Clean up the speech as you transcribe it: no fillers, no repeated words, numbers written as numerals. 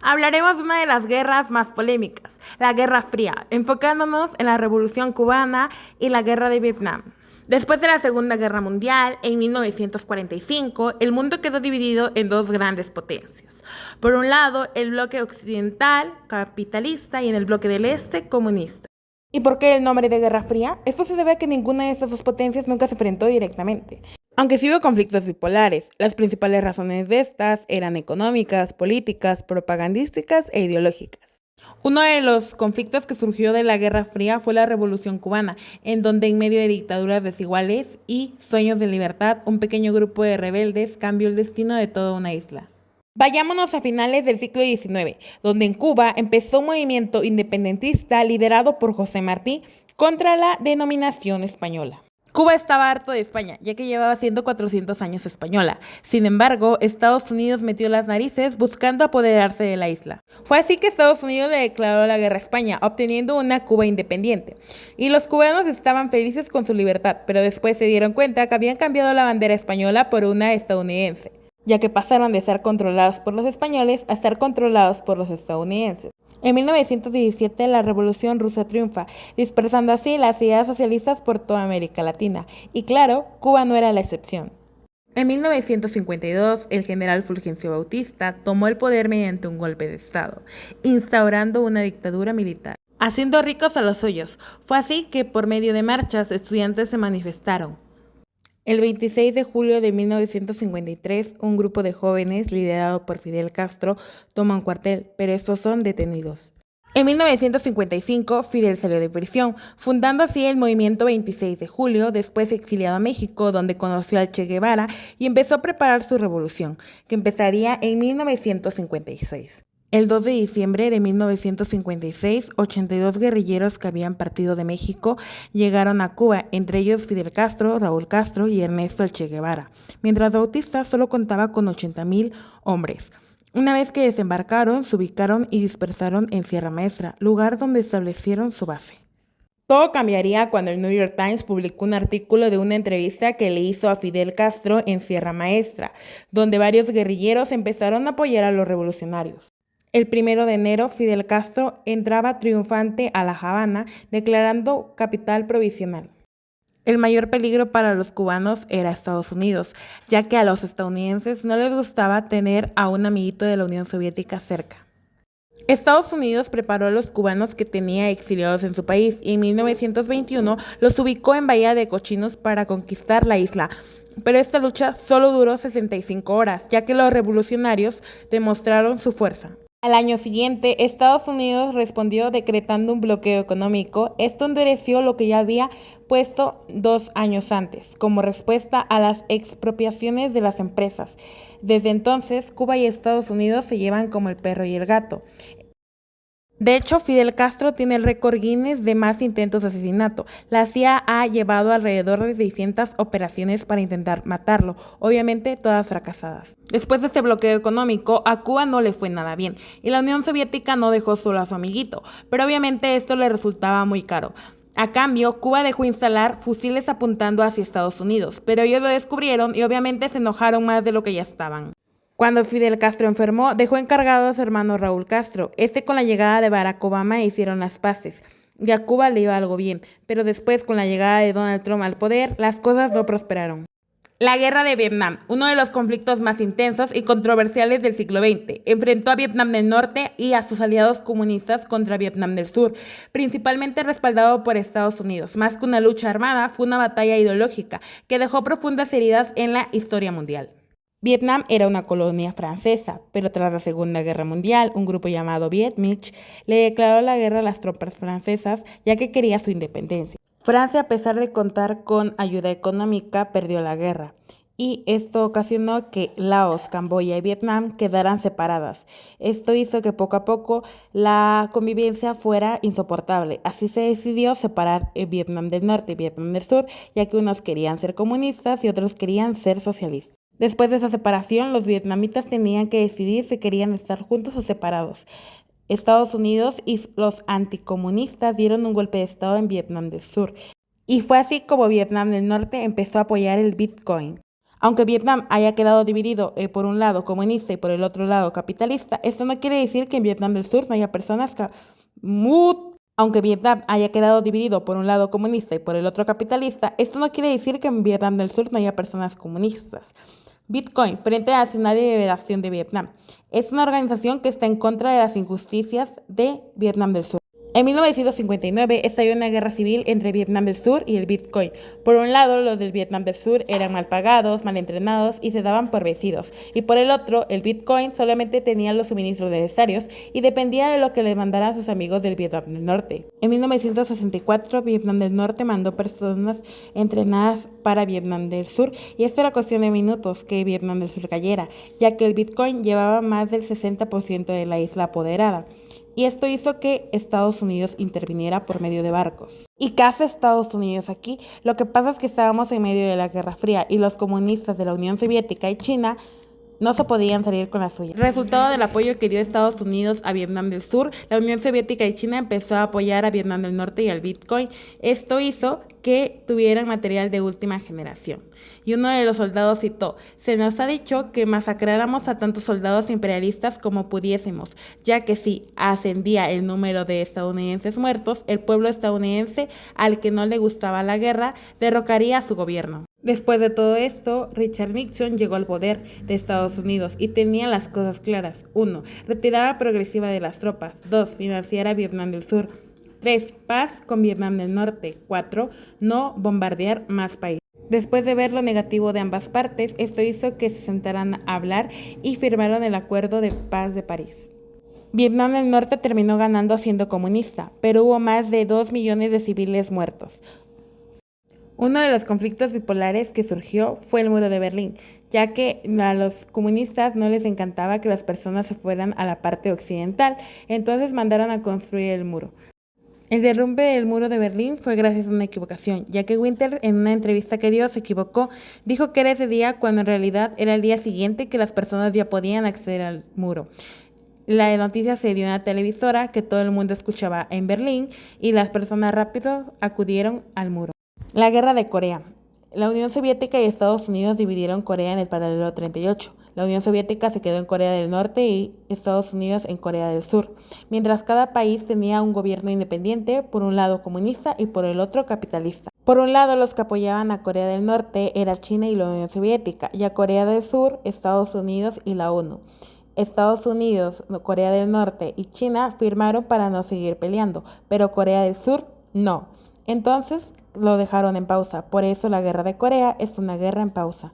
Hablaremos de una de las guerras más polémicas, la Guerra Fría, enfocándonos en la Revolución Cubana y la Guerra de Vietnam. Después de la Segunda Guerra Mundial, en 1945, el mundo quedó dividido en dos grandes potencias. Por un lado, el bloque occidental, capitalista, y en el bloque del este, comunista. ¿Y por qué el nombre de Guerra Fría? Esto se debe a que ninguna de estas dos potencias nunca se enfrentó directamente. Aunque sí hubo conflictos bipolares, las principales razones de estas eran económicas, políticas, propagandísticas e ideológicas. Uno de los conflictos que surgió de la Guerra Fría fue la Revolución Cubana, en donde en medio de dictaduras desiguales y sueños de libertad, un pequeño grupo de rebeldes cambió el destino de toda una isla. Vayámonos a finales del siglo XIX, donde en Cuba empezó un movimiento independentista liderado por José Martí contra la denominación española. Cuba estaba harto de España, ya que llevaba siendo 400 años española. Sin embargo, Estados Unidos metió las narices buscando apoderarse de la isla. Fue así que Estados Unidos le declaró la guerra a España, obteniendo una Cuba independiente. Y los cubanos estaban felices con su libertad, pero después se dieron cuenta que habían cambiado la bandera española por una estadounidense, ya que pasaron de ser controlados por los españoles a ser controlados por los estadounidenses. En 1917 la Revolución Rusa triunfa, dispersando así las ideas socialistas por toda América Latina, y claro, Cuba no era la excepción. En 1952, el general Fulgencio Bautista tomó el poder mediante un golpe de Estado, instaurando una dictadura militar, haciendo ricos a los suyos. Fue así que por medio de marchas, estudiantes se manifestaron. El 26 de julio de 1953, un grupo de jóvenes, liderado por Fidel Castro, toma un cuartel, pero estos son detenidos. En 1955, Fidel salió de prisión, fundando así el movimiento 26 de julio, después exiliado a México, donde conoció al Che Guevara y empezó a preparar su revolución, que empezaría en 1956. El 2 de diciembre de 1956, 82 guerrilleros que habían partido de México llegaron a Cuba, entre ellos Fidel Castro, Raúl Castro y Ernesto El Che Guevara, mientras Bautista solo contaba con 80,000 hombres. Una vez que desembarcaron, se ubicaron y dispersaron en Sierra Maestra, lugar donde establecieron su base. Todo cambiaría cuando el New York Times publicó un artículo de una entrevista que le hizo a Fidel Castro en Sierra Maestra, donde varios guerrilleros empezaron a apoyar a los revolucionarios. El 1 de enero, Fidel Castro entraba triunfante a La Habana, declarando capital provisional. El mayor peligro para los cubanos era Estados Unidos, ya que a los estadounidenses no les gustaba tener a un amiguito de la Unión Soviética cerca. Estados Unidos preparó a los cubanos que tenía exiliados en su país y en 1921 los ubicó en Bahía de Cochinos para conquistar la isla. Pero esta lucha solo duró 65 horas, ya que los revolucionarios demostraron su fuerza. Al año siguiente, Estados Unidos respondió decretando un bloqueo económico. Esto endureció lo que ya había puesto 2 años antes, como respuesta a las expropiaciones de las empresas. Desde entonces, Cuba y Estados Unidos se llevan como el perro y el gato. De hecho, Fidel Castro tiene el récord Guinness de más intentos de asesinato. La CIA ha llevado alrededor de 600 operaciones para intentar matarlo, obviamente todas fracasadas. Después de este bloqueo económico, a Cuba no le fue nada bien, y la Unión Soviética no dejó solo a su amiguito, pero obviamente esto le resultaba muy caro. A cambio, Cuba dejó instalar fusiles apuntando hacia Estados Unidos, pero ellos lo descubrieron y obviamente se enojaron más de lo que ya estaban. Cuando Fidel Castro enfermó, dejó encargado a su hermano Raúl Castro. Con la llegada de Barack Obama hicieron las paces. Y a Cuba le iba algo bien, pero después con la llegada de Donald Trump al poder, las cosas no prosperaron. La Guerra de Vietnam, uno de los conflictos más intensos y controversiales del siglo XX, enfrentó a Vietnam del Norte y a sus aliados comunistas contra Vietnam del Sur, principalmente respaldado por Estados Unidos. Más que una lucha armada, fue una batalla ideológica que dejó profundas heridas en la historia mundial. Vietnam era una colonia francesa, pero tras la Segunda Guerra Mundial, un grupo llamado Viet Minh le declaró la guerra a las tropas francesas, ya que quería su independencia. Francia, a pesar de contar con ayuda económica, perdió la guerra, y esto ocasionó que Laos, Camboya y Vietnam quedaran separadas. Esto hizo que poco a poco la convivencia fuera insoportable. Así se decidió separar Vietnam del Norte y Vietnam del Sur, ya que unos querían ser comunistas y otros querían ser socialistas. Después de esa separación, los vietnamitas tenían que decidir si querían estar juntos o separados. Estados Unidos y los anticomunistas dieron un golpe de estado en Vietnam del Sur. Y fue así como Vietnam del Norte empezó a apoyar el Bitcoin. Aunque Vietnam haya quedado dividido por un lado comunista y por el otro lado capitalista, esto no quiere decir que en Vietnam del Sur no haya personas Aunque Vietnam haya quedado dividido por un lado comunista y por el otro capitalista, esto no quiere decir que en Vietnam del Sur no haya personas comunistas. Bitcoin, Frente Nacional de Liberación de Vietnam, es una organización que está en contra de las injusticias de Vietnam del Sur. En 1959 estalló una guerra civil entre Vietnam del Sur y el Bitcoin. Por un lado, los del Vietnam del Sur eran mal pagados, mal entrenados y se daban por vencidos. Y por el otro, el Bitcoin solamente tenía los suministros necesarios y dependía de lo que le mandaran sus amigos del Vietnam del Norte. En 1964, Vietnam del Norte mandó personas entrenadas para Vietnam del Sur y esto era cuestión de minutos que Vietnam del Sur cayera, ya que el Bitcoin llevaba más del 60% de la isla apoderada. Y esto hizo que Estados Unidos interviniera por medio de barcos. ¿Y qué hace Estados Unidos aquí? Lo que pasa es que estábamos en medio de la Guerra Fría y los comunistas de la Unión Soviética y China no se podían salir con la suya. Resultado del apoyo que dio Estados Unidos a Vietnam del Sur, la Unión Soviética y China empezó a apoyar a Vietnam del Norte y al Bitcoin. Esto hizo que tuvieran material de última generación. Y uno de los soldados citó: "Se nos ha dicho que masacráramos a tantos soldados imperialistas como pudiésemos, ya que si ascendía el número de estadounidenses muertos, el pueblo estadounidense, al que no le gustaba la guerra, derrocaría a su gobierno". Después de todo esto, Richard Nixon llegó al poder de Estados Unidos y tenía las cosas claras. 1. Retirada progresiva de las tropas. 2. Financiar a Vietnam del Sur. 3. Paz con Vietnam del Norte. 4. No bombardear más países. Después de ver lo negativo de ambas partes, esto hizo que se sentaran a hablar y firmaron el Acuerdo de Paz de París. Vietnam del Norte terminó ganando siendo comunista, pero hubo más de 2 millones de civiles muertos. Uno de los conflictos bipolares que surgió fue el muro de Berlín, ya que a los comunistas no les encantaba que las personas se fueran a la parte occidental, entonces mandaron a construir el muro. El derrumbe del muro de Berlín fue gracias a una equivocación, ya que Winter, en una entrevista que dio, se equivocó. Dijo que era ese día cuando en realidad era el día siguiente que las personas ya podían acceder al muro. La noticia se dio en la televisora que todo el mundo escuchaba en Berlín y las personas rápido acudieron al muro. La Guerra de Corea. La Unión Soviética y Estados Unidos dividieron Corea en el paralelo 38. La Unión Soviética se quedó en Corea del Norte y Estados Unidos en Corea del Sur, mientras cada país tenía un gobierno independiente, por un lado comunista y por el otro capitalista. Por un lado, los que apoyaban a Corea del Norte era China y la Unión Soviética, y a Corea del Sur, Estados Unidos y la ONU. Estados Unidos, Corea del Norte y China firmaron para no seguir peleando, pero Corea del Sur no. Entonces lo dejaron en pausa. Por eso la Guerra de Corea es una guerra en pausa.